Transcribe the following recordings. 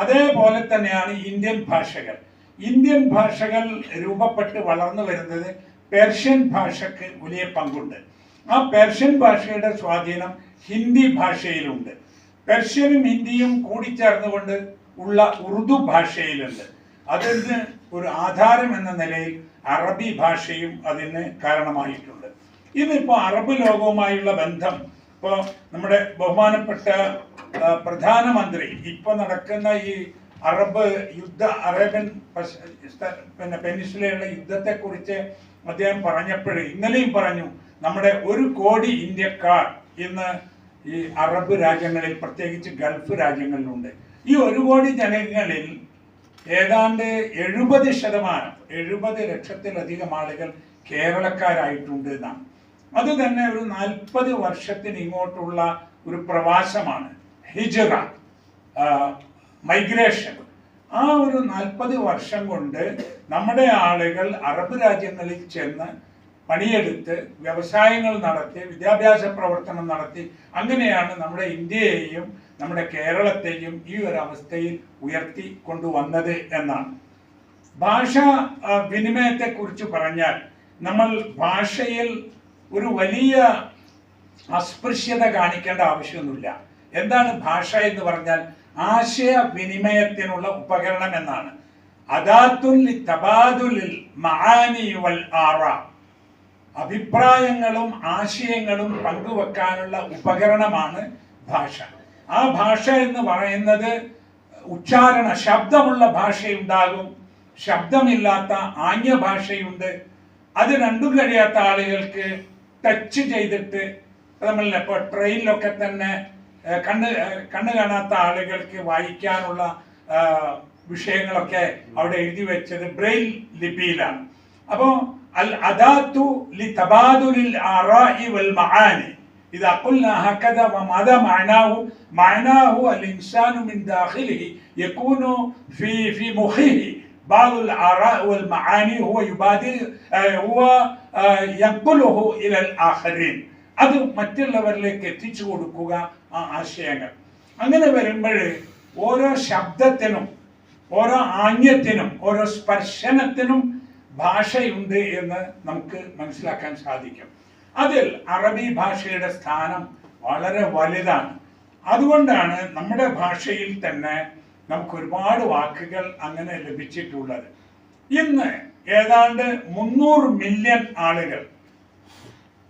അതേപോലെ തന്നെയാണ് ഇന്ത്യൻ ഭാഷകൾ. ഇന്ത്യൻ ഭാഷകൾ രൂപപ്പെട്ട് വളർന്നു വരുന്നത് പേർഷ്യൻ ഭാഷയ്ക്ക് വലിയ പങ്കുണ്ട്. ആ പേർഷ്യൻ ഭാഷയുടെ സ്വാധീനം ഹിന്ദി ഭാഷയിലുണ്ട്. പേർഷ്യനും ഹിന്ദിയും കൂടിച്ചേർന്നുകൊണ്ട് ഉള്ള ഉറുദു ഭാഷയിലുണ്ട്. അതിന് ഒരു ആധാരം എന്ന നിലയിൽ അറബി ഭാഷയും അതിന് കാരണമായിട്ടുണ്ട്. ഇന്നിപ്പോൾ അറബ് ലോകവുമായുള്ള ബന്ധം, ഇപ്പോൾ നമ്മുടെ ബഹുമാനപ്പെട്ട പ്രധാനമന്ത്രി ഇപ്പോൾ നടക്കുന്ന ഈ അറബ് യുദ്ധ, അറേബ്യൻ പെനിൻസുലയുള്ള യുദ്ധത്തെക്കുറിച്ച് അദ്ദേഹം പറഞ്ഞപ്പോൾ ഇന്നലെയും പറഞ്ഞു, നമ്മുടെ 1 കോടി ഇന്ത്യക്കാർ ഇന്ന് ഈ അറബ് രാജ്യങ്ങളിൽ, പ്രത്യേകിച്ച് ഗൾഫ് രാജ്യങ്ങളിലുണ്ട്. ഈ 1 കോടി ജനങ്ങളിൽ ഏതാണ്ട് 70 ലക്ഷത്തിലധികം ആളുകൾ കേരളക്കാരായിട്ടുണ്ട് എന്നാണ്. അത് തന്നെ ഒരു 40 വർഷത്തിന് ഇങ്ങോട്ടുള്ള ഒരു പ്രവാസമാണ്, ഹിജ്റ, മൈഗ്രേഷൻ. ആ ഒരു 40 വർഷം കൊണ്ട് നമ്മുടെ ആളുകൾ അറബ് രാജ്യങ്ങളിൽ ചെന്ന് പണിയെടുത്ത് വ്യവസായങ്ങൾ നടത്തി വിദ്യാഭ്യാസ പ്രവർത്തനം നടത്തി അങ്ങനെയാണ് നമ്മുടെ ഇന്ത്യയെയും നമ്മുടെ കേരളത്തെയും ഈ ഒരു അവസ്ഥയിൽ ഉയർത്തി കൊണ്ടുവന്നത് എന്നാണ്. ഭാഷാ വിനിമയത്തെക്കുറിച്ച് പറഞ്ഞാൽ നമ്മൾ ഭാഷയിൽ ഒരു വലിയ അസ്പൃശ്യത കാണിക്കേണ്ട ആവശ്യമൊന്നുമില്ല. എന്താണ് ഭാഷ എന്ന് പറഞ്ഞാൽ? ആശയവിനിമയത്തിനുള്ള ഉപകരണം എന്നാണ്. അദാത്തുൽ തബാദുലിൽ മആനി വൽ ആറാ, അഭിപ്രായങ്ങളും ആശയങ്ങളും പങ്കുവെക്കാനുള്ള ഉപകരണമാണ് ഭാഷ. ആ ഭാഷ എന്ന് പറയുന്നത് ഉച്ചാരണ, ശബ്ദമുള്ള ഭാഷയുണ്ടാകും, ശബ്ദമില്ലാത്ത ആംഗ്യ ഭാഷയുണ്ട്. അത് രണ്ടും കഴിയാത്ത ആളുകൾക്ക് ടച്ച് ചെയ്തിട്ട്, നമ്മളല്ല ഇപ്പോൾ ട്രെയിനിലൊക്കെ തന്നെ കണ്ണ് കാണാത്ത ആളുകൾക്ക് വായിക്കാനുള്ള വിഷയങ്ങളൊക്കെ അവിടെ എഴുതി വെച്ചത് ബ്രെയിൽ ലിപിയിലാണ്. അപ്പോൾ അൽ അദാത്തു ലി തബാദുലിൽ ആറാഇ വൽ മആനി ഇദാ ഖുൽനാ ഹകദാ വമാദാ മഅനാഹു അൽ ഇൻസാനു മിൻ ദാഖിലിഹി യകൂനു ഫി മുഖിഹി بعض الآراء والمعاني هو يبادر هو ينقله إلى الآخرين. അത് മറ്റുള്ളവരിലേക്ക് എത്തിച്ചു കൊടുക്കുക ആ ആശയങ്ങൾ. അങ്ങനെ വരുമ്പോൾ ഓരോ ശബ്ദത്തിനും ഓരോ ആംഗ്യത്തിനും ഓരോ സ്പർശനത്തിനും ഭാഷയുണ്ട് എന്ന് നമുക്ക് മനസ്സിലാക്കാൻ സാധിക്കും. അതിൽ അറബി ഭാഷയുടെ സ്ഥാനം വളരെ വലുതാണ്. അതുകൊണ്ടാണ് നമ്മുടെ ഭാഷയിൽ തന്നെ നമുക്ക് ഒരുപാട് വാക്കുകൾ അങ്ങനെ ലഭിച്ചിട്ടുള്ളത്. ഇന്ന് ഏതാണ്ട് 300 മില്യൺ ആളുകൾ,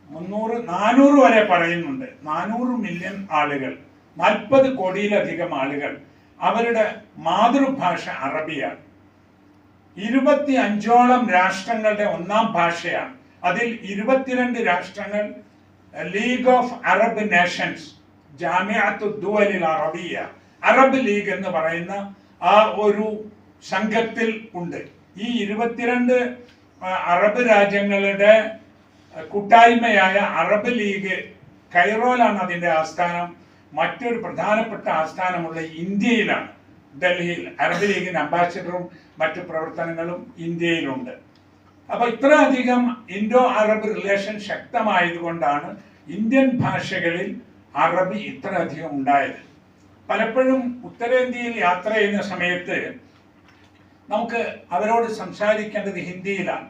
400 വരെ പറയുന്നുണ്ട്, 400 മില്യൺ ആളുകൾ, 40 കോടിയിലധികം ആളുകൾ അവരുടെ മാതൃഭാഷ അറബിയാണ്. 25ഓളം രാഷ്ട്രങ്ങളുടെ ഒന്നാം ഭാഷയാണ്. അതിൽ 22 രാഷ്ട്രങ്ങൾ ലീഗ് ഓഫ് അറബ് നേഷൻസ്, ജാമിഅത്തു ദുവലിൽ അറബിയ, അറബ് ലീഗ് എന്ന് പറയുന്ന ആ ഒരു സംഘത്തിൽ ഉണ്ട്. ഈ 22 അറബ് രാജ്യങ്ങളുടെ കൂട്ടായ്മയായ അറബ് ലീഗ് കൈറോയിലാണ് അതിൻ്റെ ആസ്ഥാനം. മറ്റൊരു പ്രധാനപ്പെട്ട ആസ്ഥാനമുള്ള ഇന്ത്യയിലാണ്, ഡൽഹിയിൽ. അറബ് ലീഗിന്റെ അംബാസിഡറും മറ്റു പ്രവർത്തനങ്ങളും ഇന്ത്യയിലുണ്ട്. അപ്പൊ ഇത്രയധികം ഇൻഡോ അറബ് റിലേഷൻ ശക്തമായതുകൊണ്ടാണ് ഇന്ത്യൻ ഭാഷകളിൽ അറബി ഇത്രയധികം ഉണ്ടായത്. പലപ്പോഴും ഉത്തരേന്ത്യയിൽ യാത്ര ചെയ്യുന്ന സമയത്ത് നമുക്ക് അവരോട് സംസാരിക്കേണ്ടത് ഹിന്ദിയിലാണ്.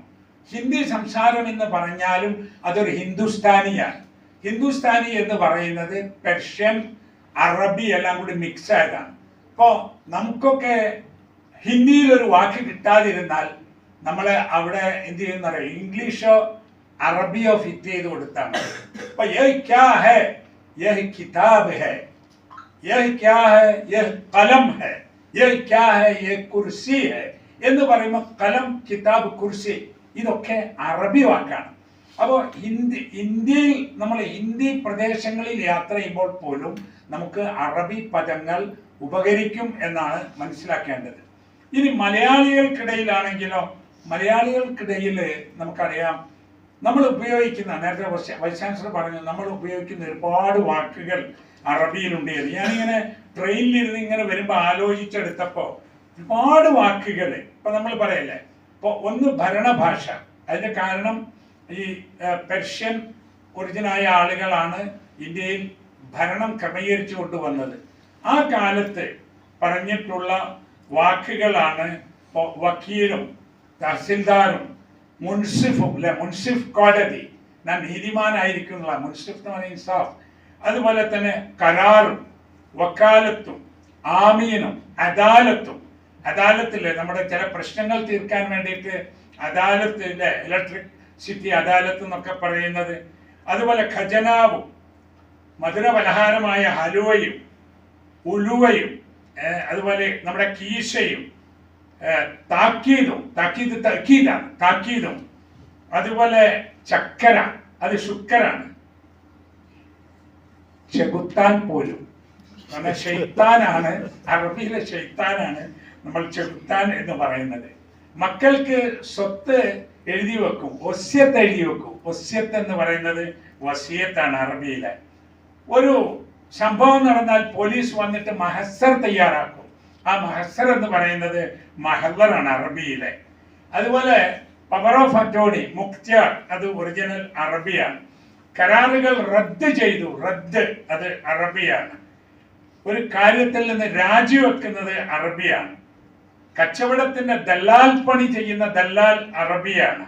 ഹിന്ദി സംസാരം എന്ന് പറഞ്ഞാലും അതൊരു ഹിന്ദുസ്ഥാനിയാണ്. ഹിന്ദുസ്ഥാനി എന്ന് പറയുന്നത് പെർഷ്യൻ, അറബി എല്ലാം കൂടി മിക്സ് ആയതാണ്. ഇപ്പോൾ നമുക്കൊക്കെ ഹിന്ദിയിൽ ഒരു വാക്ക് കിട്ടാതിരുന്നാൽ നമ്മൾ അവിടെ എന്ത് ചെയ്യുന്നറിയാം, ഇംഗ്ലീഷോ അറബിയോ ഫിറ്റ് ചെയ്ത് കൊടുത്താൽ മതി. അപ്പൊ യഹ് ക്യാ ഹൈ, യഹ് കിതാബ് ഹൈ, യഹ് ക്യാ ഹൈ, യഹ് കലം ഹൈ, യഹ് ക്യാ ഹൈ, യഹ് കുർസി ഹൈ എന്ന് പറയുമ്പോൾ കലം, കിതാബ്, കുർസി ഇതൊക്കെ അറബി വാക്കാണ്. അപ്പോൾ ഇന്ത്യയിൽ നമ്മൾ ഹിന്ദി പ്രദേശങ്ങളിൽ യാത്ര ചെയ്യുമ്പോൾ പോലും നമുക്ക് അറബി പദങ്ങൾ ഉപകരിക്കും എന്നാണ് മനസ്സിലാക്കേണ്ടത്. ഇനി മലയാളികൾക്കിടയിലാണെങ്കിലോ, മലയാളികൾക്കിടയിൽ നമുക്കറിയാം നമ്മൾ ഉപയോഗിക്കുന്ന, നേരത്തെ വൈസ് ചാൻസലർ പറഞ്ഞു, നമ്മൾ ഉപയോഗിക്കുന്ന ഒരുപാട് വാക്കുകൾ അറബിയിലുണ്ട്. ഞാനിങ്ങനെ ട്രെയിനിലിരുന്ന് ഇങ്ങനെ വരുമ്പോൾ ആലോചിച്ചെടുത്തപ്പോൾ ഒരുപാട് വാക്കുകൾ ഇപ്പം നമ്മൾ പറയല്ലേ. ഇപ്പോൾ ഒന്ന് ഭരണഭാഷ, അതിൻ്റെ കാരണം ഈ പെർഷ്യൻ ഒറിജിനായ ആളുകളാണ് ഇന്ത്യയിൽ ഭരണം ക്രമീകരിച്ചു കൊണ്ടുവന്നത്. ആ കാലത്ത് പറഞ്ഞിട്ടുള്ള വാക്കുകളാണ് വക്കീലും തഹസിൽദാറും മുൻസിഫും അല്ലെ, മുൻസിഫ് കോടതി, ഞാൻ നീതിമാനായിരിക്കുന്നുള്ള മുൻസിഫ് എന്ന് പറയുന്ന ഇൻസാഫ്, അതുപോലെ തന്നെ കരാറും വക്കാലത്തും ആമീനും അദാലത്തും. അദാലത്തില് നമ്മുടെ ചില പ്രശ്നങ്ങൾ തീർക്കാൻ വേണ്ടിയിട്ട് അദാലത്തിലെ ഇലക്ട്രിസിറ്റി അദാലത്ത് എന്നൊക്കെ പറയുന്നത്, അതുപോലെ ഖജനാവും മധുര പലഹാരമായ ഹലുവയും ഉലുവയും, അതുപോലെ നമ്മുടെ കീശയും താക്കീതും, അതുപോലെ ചക്കര അത് ശുക്കരാണ്, ചെകുത്താൻ പോലും നമ്മുടെ ഷെയ്ത്താനാണ്, അറബിയിലെ ഷെയ്ത്താനാണ് നമ്മൾ ചെകുത്താൻ എന്ന് പറയുന്നത്. മക്കൾക്ക് സ്വത്ത് എഴുതി വെക്കും, വസിയത്ത് എഴുതി വെക്കും. വസിയത്ത് എന്ന് പറയുന്നത് വസിയത്താണ് അറബിയിലെ. ഒരു സംഭവം നടന്നാൽ പോലീസ് വന്നിട്ട് മഹസർ തയ്യാറാക്കും. ആ മഹസർ എന്ന് പറയുന്നത് മഹദറാണ് അറബിയിലെ. അതുപോലെ പവർ ഓഫ് അറ്റോർണി മുക്തിയാർ അത് ഒറിജിനൽ അറബിയാണ്. കരാറുകൾ റദ്ദ് ചെയ്തു, റദ്ദ് അത് അറബിയാണ്. ഒരു കാര്യത്തിൽ നിന്ന് രാജിവെക്കുന്നത് അറബിയാണ്. കച്ചവടത്തിന്റെ ദല്ലാൽ പണി ചെയ്യുന്ന ദല്ലാൽ അറബിയാണ്.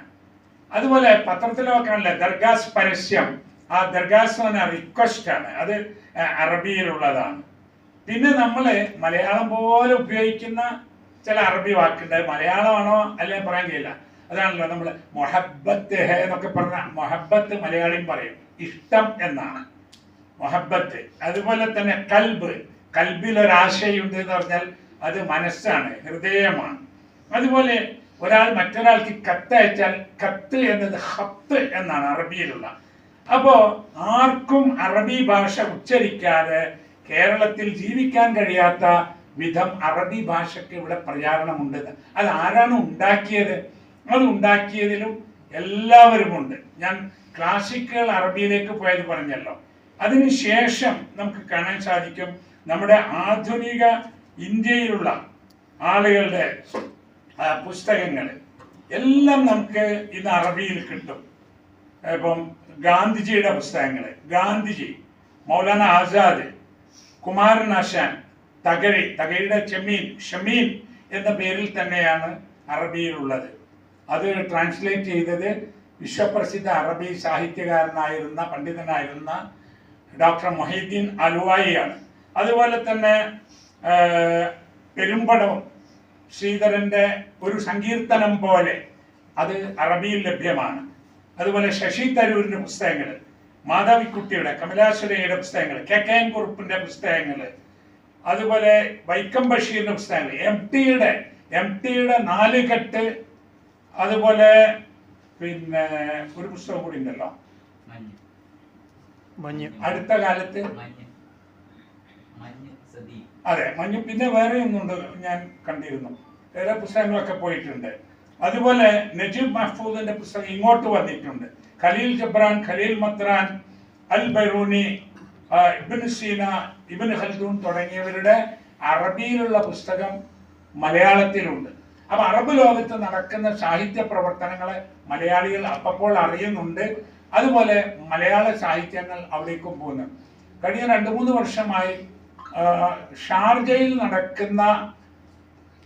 അതുപോലെ പത്രത്തിലൊക്കെ കാണില്ലേ ദർഗാസ് പരസ്യം, ആ ദർഗാസ് എന്ന റിക്വസ്റ്റ് ആണ്, അത് അറബിയിലുള്ളതാണ്. പിന്നെ നമ്മള് മലയാളം പോലെ ഉപയോഗിക്കുന്ന ചില അറബി വാക്കുണ്ട്, മലയാളമാണോ അല്ലെ പറയാൻ കഴിയില്ല. അതാണല്ലോ നമ്മള് മൊഹബത്ത് എന്നൊക്കെ പറഞ്ഞ, മൊഹബത്ത് മലയാളിയും പറയും ഇഷ്ടം എന്നാണ് മൊഹബത്ത്. അതുപോലെ തന്നെ കൽബ്, കൽബിലൊരാശയുണ്ട് എന്ന് പറഞ്ഞാൽ അത് മനസ്സാണ്, ഹൃദയമാണ്. അതുപോലെ ഒരാൾ മറ്റൊരാൾക്ക് കത്തയച്ചാൽ കത്ത് എന്നത് ഹത്ത് എന്നാണ് അറബിയിലുള്ള. അപ്പോ ആർക്കും അറബി ഭാഷ ഉച്ചരിക്കാതെ കേരളത്തിൽ ജീവിക്കാൻ കഴിയാത്ത വിധം അറബി ഭാഷയ്ക്ക് ഇവിടെ പ്രചാരണമുണ്ട്. അത് ആരാണ് ഉണ്ടാക്കിയത്? അത് ഉണ്ടാക്കിയതിലും എല്ലാവരുമുണ്ട്. ഞാൻ ക്ലാസിക്കൽ അറബിയിലേക്ക് പോയത് പറഞ്ഞല്ലോ. അതിനുശേഷം നമുക്ക് കാണാൻ സാധിക്കും നമ്മുടെ ആധുനിക ഇന്ത്യയിലുള്ള ആളുകളുടെ പുസ്തകങ്ങൾ എല്ലാം നമുക്ക് ഇന്ന് അറബിയിൽ കിട്ടും. ഇപ്പം ഗാന്ധിജിയുടെ പുസ്തകങ്ങൾ, ഗാന്ധിജി, മൗലാന ആസാദ്, കുമാരൻ ആശാൻ, തകഴിയുടെ ഷമീൻ എന്ന പേരിൽ തന്നെയാണ് അറബിയിലുള്ളത്. അത് ട്രാൻസ്ലേറ്റ് ചെയ്തത് വിശ്വപ്രസിദ്ധ അറബി സാഹിത്യകാരനായിരുന്ന പണ്ഡിതനായിരുന്ന ഡോക്ടർ മൊഹീദ്ദീൻ അലുവായിയാണ്. അതുപോലെ തന്നെ പെരുമ്പടവും ശ്രീധരന്റെ ഒരു സങ്കീർത്തനം പോലെ അത് അറബിയിൽ ലഭ്യമാണ്. അതുപോലെ ശശി തരൂരിന്റെ പുസ്തകങ്ങൾ, മാധവിക്കുട്ടിയുടെ, കമലാസുരയുടെ പുസ്തകങ്ങൾ, കെ.കെ.എൻ. കുറുപ്പിന്റെ പുസ്തകങ്ങൾ, അതുപോലെ വൈക്കം ബഷീറിന്റെ പുസ്തകങ്ങൾ, എം ടിയുടെ നാലുകെട്ട്, അതുപോലെ പിന്നെ ഒരു പുസ്തകം കൂടി ഉണ്ടല്ലോ അടുത്ത കാലത്ത്, അതെ മഞ്ഞു, പിന്നെ വേറെ ഒന്നുണ്ട് ഞാൻ കണ്ടിരുന്നു, വേറെ പുസ്തകങ്ങളൊക്കെ പോയിട്ടുണ്ട്. അതുപോലെ നജീബ് മഹ്ഫൂദിന്റെ പുസ്തകം ഇങ്ങോട്ട് വന്നിട്ടുണ്ട്. ഖലീൽ ജബ്രാൻ, ഖലീൽ മത്രാൻ, അൽ ബൈറൂനി, ഇബ്നു സീന, ഇബ്നു ഖൽദൂൻ തുടങ്ങിയവരുടെ അറബിയിലുള്ള പുസ്തകം മലയാളത്തിലുണ്ട്. അപ്പൊ അറബ് ലോകത്ത് നടക്കുന്ന സാഹിത്യ പ്രവർത്തനങ്ങളെ മലയാളികൾ അപ്പോൾ അറിയുന്നുണ്ട്. അതുപോലെ മലയാള സാഹിത്യങ്ങൾ അവിടേക്കും പോകുന്നു. കഴിഞ്ഞ 2-3 വർഷമായി ഷാർജയിൽ നടക്കുന്ന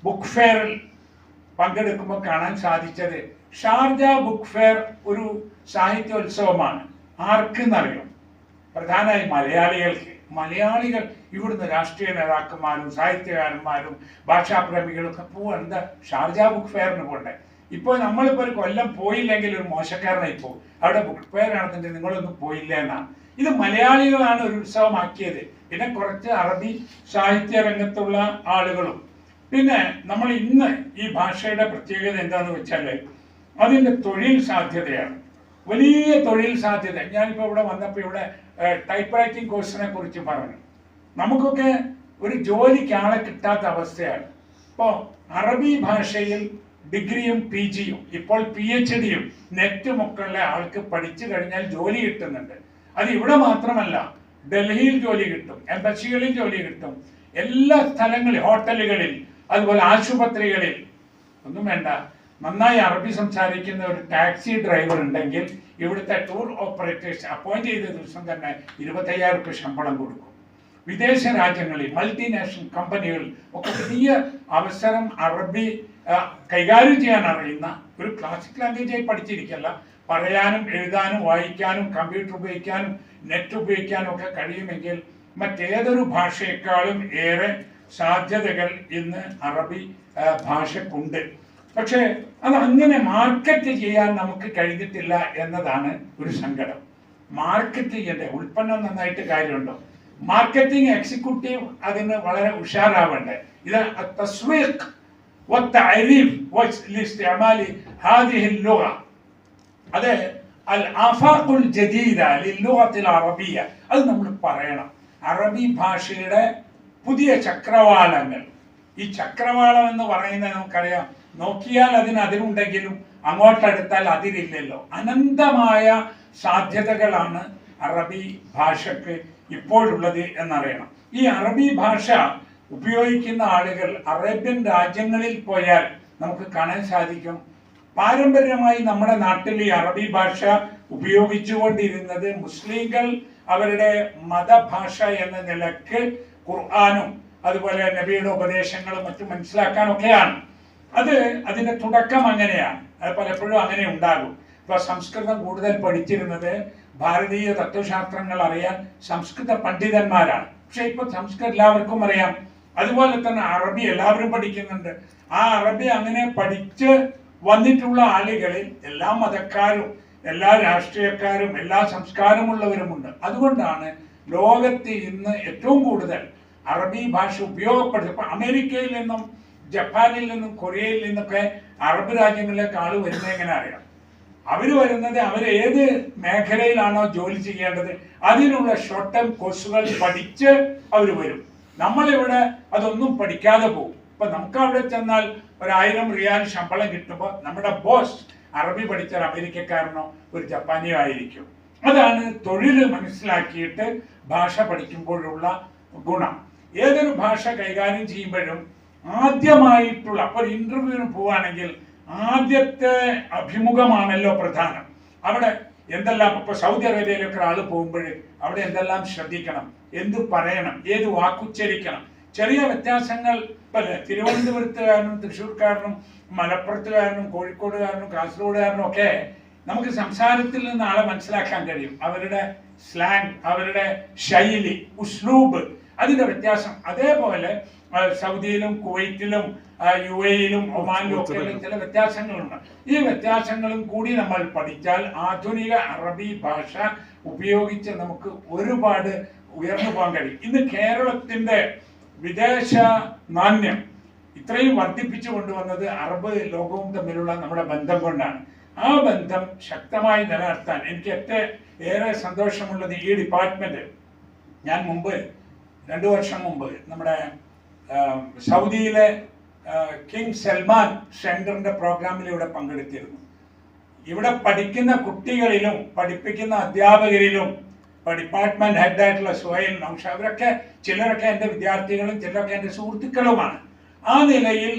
ബുക്ക് ഫെയറിൽ പങ്കെടുക്കുമ്പോൾ കാണാൻ സാധിച്ചത്, ഷാർജ ബുക്ക് ഫെയർ ഒരു സാഹിത്യോത്സവമാണ്. ആർക്കെന്നറിയും? പ്രധാനമായി മലയാളികൾക്ക്. മലയാളികൾ ഇവിടുന്ന് രാഷ്ട്രീയ നേതാക്കന്മാരും സാഹിത്യകാരന്മാരും ഭാഷാപ്രേമികളും ഒക്കെ പോവാൻ എന്താ ഷാർജ ബുക്ക് ഫെയറിന് പോകണ്ടേ? ഇപ്പോൾ നമ്മളിപ്പോൾ ഒരു കൊല്ലം പോയില്ലെങ്കിൽ ഒരു മോശക്കാരനായി പോകും. അവിടെ ബുക്ക് ഫെയർ നടന്നിട്ട് നിങ്ങളൊന്നും പോയില്ല എന്നാണ്. ഇത് മലയാളികളാണ് ഒരു ഉത്സവമാക്കിയത്. പിന്നെ കുറച്ച് അറബി സാഹിത്യ രംഗത്തുള്ള ആളുകളും. പിന്നെ നമ്മൾ ഇന്ന് ഈ ഭാഷയുടെ പ്രത്യേകത എന്താന്ന് വെച്ചാൽ അതിൻ്റെ തൊഴിൽ സാധ്യതയാണ്. വലിയ തൊഴിൽ സാധ്യത. ഞാനിപ്പോൾ ഇവിടെ വന്നപ്പോൾ ഇവിടെ ടൈപ്പ് റൈറ്റിംഗ് കോഴ്സിനെ കുറിച്ച് പറഞ്ഞു. നമുക്കൊക്കെ ഒരു ജോലിക്ക് ആളെ കിട്ടാത്ത അവസ്ഥയാണ്. ഇപ്പോൾ അറബി ഭാഷയിൽ ഡിഗ്രിയും PGയും ഇപ്പോൾ PhDയും നെറ്റും ഒക്കെ ഉള്ള ആൾക്ക് പഠിച്ചു കഴിഞ്ഞാൽ ജോലി കിട്ടുന്നുണ്ട്. അത് ഇവിടെ മാത്രമല്ല, ഡൽഹിയിൽ ജോലി കിട്ടും, എംബസികളിൽ ജോലി കിട്ടും, എല്ലാ സ്ഥലങ്ങളിൽ, ഹോട്ടലുകളിൽ, അതുപോലെ ആശുപത്രികളിൽ. ഒന്നും വേണ്ട, നന്നായി അറബി സംസാരിക്കുന്ന ഒരു ടാക്സി ഡ്രൈവർ ഉണ്ടെങ്കിൽ ഇവിടുത്തെ ടൂർ ഓപ്പറേറ്റേഴ്സ് അപ്പോയിന്റ് ചെയ്ത ദിവസം തന്നെ 25,000 രൂപ ശമ്പളം കൊടുക്കും. വിദേശ രാജ്യങ്ങളിൽ മൾട്ടിനാഷണൽ കമ്പനികൾ ഒക്കെ വലിയ അവസരം അറബി കൈകാര്യം ചെയ്യാൻ അറിയുന്ന ഒരു ക്ലാസിക് ലാംഗ്വേജായി പഠിച്ചിരിക്കല്ല, പറയാനും എഴുതാനും വായിക്കാനും കമ്പ്യൂട്ടർ ഉപയോഗിക്കാനും നെറ്റ് ഉപയോഗിക്കാനും ഒക്കെ കഴിയുമെങ്കിൽ മറ്റേതൊരു ഭാഷയെക്കാളും ഏറെ സാധ്യതകൾ ഇന്ന് അറബി ഭാഷക്കുണ്ട്. പക്ഷേ അത് അങ്ങനെ മാർക്കറ്റ് ചെയ്യാൻ നമുക്ക് കഴിഞ്ഞിട്ടില്ല എന്നതാണ് ഒരു സങ്കടം. മാർക്കറ്റ് ചെയ്യണ്ടേ, ഉൽപ്പന്നം നന്നായിട്ട് കാര്യമുണ്ടോ? മാർക്കറ്റിംഗ് എക്സിക്യൂട്ടീവ് അതിന് വളരെ ഉഷാറാവണ്ടേ. ഇത് തസ്വീഖ് والتعريف لاستعمال هذه اللغة അത് الآفاق الجديدة للغة العربية അത് നമ്മൾ പറയണം. അറബി ഭാഷയുടെ പുതിയ ചക്രവാളങ്ങൾ. ഈ ചക്രവാളം എന്ന് പറയുന്നത് നമുക്കറിയാം, നോക്കിയാൽ അതിനുണ്ടെങ്കിലും അങ്ങോട്ടെടുത്താൽ അതിരില്ലല്ലോ. അനന്തമായ സാധ്യതകളാണ് അറബി ഭാഷക്ക് ഇപ്പോഴുള്ളത് എന്നറിയണം. ഈ അറബി ഭാഷ ഉപയോഗിക്കുന്ന ആളുകൾ അറേബ്യൻ രാജ്യങ്ങളിൽ പോയാൽ നമുക്ക് കാണാൻ സാധിക്കും, പാരമ്പര്യമായി നമ്മുടെ നാട്ടിൽ ഈ അറബി ഭാഷ ഉപയോഗിച്ചുകൊണ്ടിരുന്നത് മുസ്ലിങ്ങൾ അവരുടെ മതഭാഷ എന്ന നിലക്ക് ഖുർആനും അതുപോലെ നബിയുടെ ഉപദേശങ്ങളും മറ്റും മനസ്സിലാക്കാനൊക്കെയാണ്. അതിന്റെ തുടക്കം അങ്ങനെയാണ്. അത് പലപ്പോഴും അങ്ങനെ ഉണ്ടാകും. ഇപ്പൊ സംസ്കൃതം കൂടുതൽ പഠിച്ചിരുന്നത് ഭാരതീയ തത്വശാസ്ത്രങ്ങൾ അറിയാൻ സംസ്കൃത പണ്ഡിതന്മാരാണ്. പക്ഷെ ഇപ്പൊ സംസ്കൃതം എല്ലാവർക്കും അറിയാം. അതുപോലെ തന്നെ അറബി എല്ലാവരും പഠിക്കുന്നുണ്ട്. ആ അറബി അങ്ങനെ പഠിച്ച് വന്നിട്ടുള്ള ആളുകളിൽ എല്ലാ മതക്കാരും എല്ലാ രാഷ്ട്രീയക്കാരും എല്ലാ സംസ്കാരമുള്ളവരുമുണ്ട്. അതുകൊണ്ടാണ് ലോകത്ത് ഇന്ന് ഏറ്റവും കൂടുതൽ അറബി ഭാഷ ഉപയോഗപ്പെടുത്തുന്നത്. അമേരിക്കയിൽ നിന്നും ജപ്പാനിൽ നിന്നും കൊറിയയിൽ നിന്നൊക്കെ അറബ് രാജ്യങ്ങളിലേക്ക് ആള് വരുന്നത് എങ്ങനെ അറിയാം? അവർ വരുന്നത് ഏത് മേഖലയിലാണോ ജോലി ചെയ്യേണ്ടത് അതിനുള്ള ഷോർട്ട് ടേം കോഴ്സുകൾ പഠിച്ച് അവർ വരും. നമ്മളിവിടെ അതൊന്നും പഠിക്കാതെ പോകും. ഇപ്പൊ നമുക്ക് അവിടെ ചെന്നാൽ 1000 റിയാൽ ശമ്പളം കിട്ടുമ്പോൾ നമ്മുടെ ബോസ് അറബി പഠിച്ച ഒരു അമേരിക്കക്കാരനോ ഒരു ജപ്പാനിയോ ആയിരിക്കും. അതാണ് തൊഴിൽ മനസ്സിലാക്കിയിട്ട് ഭാഷ പഠിക്കുമ്പോഴുള്ള ഗുണം. ഏതൊരു ഭാഷ കൈകാര്യം ചെയ്യുമ്പോഴും ആദ്യമായിട്ടുള്ള ഒരു ഇന്റർവ്യൂവിന് പോവുകയാണെങ്കിൽ ആദ്യത്തെ അഭിമുഖമാണല്ലോ പ്രധാനം. അവിടെ എന്തെല്ലാം, ഇപ്പൊ സൗദി അറേബ്യയിലൊക്കെ ആള് പോകുമ്പോൾ അവിടെ എന്തെല്ലാം ശ്രദ്ധിക്കണം, എന്ത് പറയണം, ഏത് വാക്കുച്ചരിക്കണം, ചെറിയ വ്യത്യാസങ്ങൾ പല തിരുവനന്തപുരത്തുകാരനും തൃശ്ശൂർക്കാരനും മലപ്പുറത്തുകാരനും കോഴിക്കോടുകാരനും കാസർഗോഡുകാരനും ഒക്കെ നമുക്ക് സംസാരത്തിൽ നിന്ന് ആളെ മനസ്സിലാക്കാൻ കഴിയും. അവരുടെ സ്ലാങ്, അവരുടെ ശൈലി, ഉസ്ലൂബ്, അതിന്റെ വ്യത്യാസം. അതേപോലെ സൗദിയിലും കുവൈറ്റിലും UAE-യിലും ഒമാനിലും ഒക്കെ ചില വ്യത്യാസങ്ങളുണ്ട്. ഈ വ്യത്യാസങ്ങളും കൂടി നമ്മൾ പഠിച്ചാൽ ആധുനിക അറബി ഭാഷ ഉപയോഗിച്ച് നമുക്ക് ഒരുപാട് ഉയർന്നു പോകാൻ കഴിയും. ഇന്ന് കേരളത്തിന്റെ വിദേശ നാണ്യം ഇത്രയും വർദ്ധിപ്പിച്ചു കൊണ്ടുവന്നത് അറബ് ലോകവും തമ്മിലുള്ള നമ്മുടെ ബന്ധം കൊണ്ടാണ്. ആ ബന്ധം ശക്തമായി നിലനിർത്താൻ എനിക്ക് ഏറെ സന്തോഷമുള്ളത് ഈ ഡിപ്പാർട്ട്മെന്റ്, ഞാൻ 2 വർഷം മുമ്പ് നമ്മുടെ സൗദിയിലെ കിങ് സൽമാൻ സെന്ററിന്റെ പ്രോഗ്രാമിൽ ഇവിടെ പങ്കെടുത്തിരുന്നു. ഇവിടെ പഠിക്കുന്ന കുട്ടികളിലും പഠിപ്പിക്കുന്ന അധ്യാപകരിലും ഡിപ്പാർട്ട്മെന്റ് ഹെഡായിട്ടുള്ള സുഹൈൽ നൗഷ, അവരൊക്കെ ചിലരൊക്കെ എൻ്റെ വിദ്യാർത്ഥികളും ചിലരൊക്കെ എൻ്റെ സുഹൃത്തുക്കളുമാണ്. ആ നിലയിൽ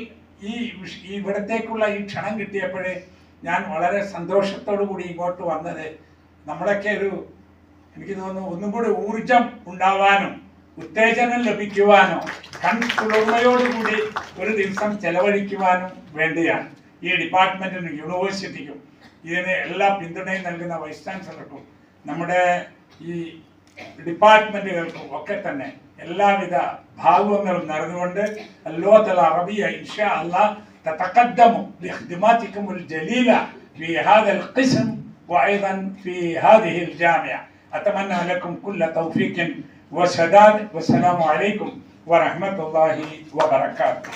ഇവിടത്തേക്കുള്ള ഈ ക്ഷണം കിട്ടിയപ്പോഴേ ഞാൻ വളരെ സന്തോഷത്തോടു കൂടി ഇങ്ങോട്ട് വന്നത് നമ്മളൊക്കെ എനിക്ക് തോന്നുന്നു ഒന്നും കൂടി ഊർജം ഉണ്ടാവാനും ഉത്തേജനം ലഭിക്കുവാനോ കൺകുളിർമയോടുകൂടി ഒരു ദിവസം ചെലവഴിക്കുവാനും വേണ്ടിയാണ്. ഈ ഡിപ്പാർട്ട്മെന്റിനും യൂണിവേഴ്സിറ്റിക്കും ഇതിന് എല്ലാ പിന്തുണയും നൽകുന്ന വൈസ് ചാൻസലർക്കും നമ്മുടെ ഈ ഡിപ്പാർട്ട്മെന്റുകൾക്കും ഒക്കെ തന്നെ എല്ലാവിധ ഭാവുകങ്ങളും നടന്നുകൊണ്ട് اللغة العربية إن شاء الله تتقدم بخدماتكم الجليلة في هذا القسم وأيضا في هذه الجامعة. أتمنى لكم كل توفيق وسداد والسلام عليكم ورحمة الله وبركاته.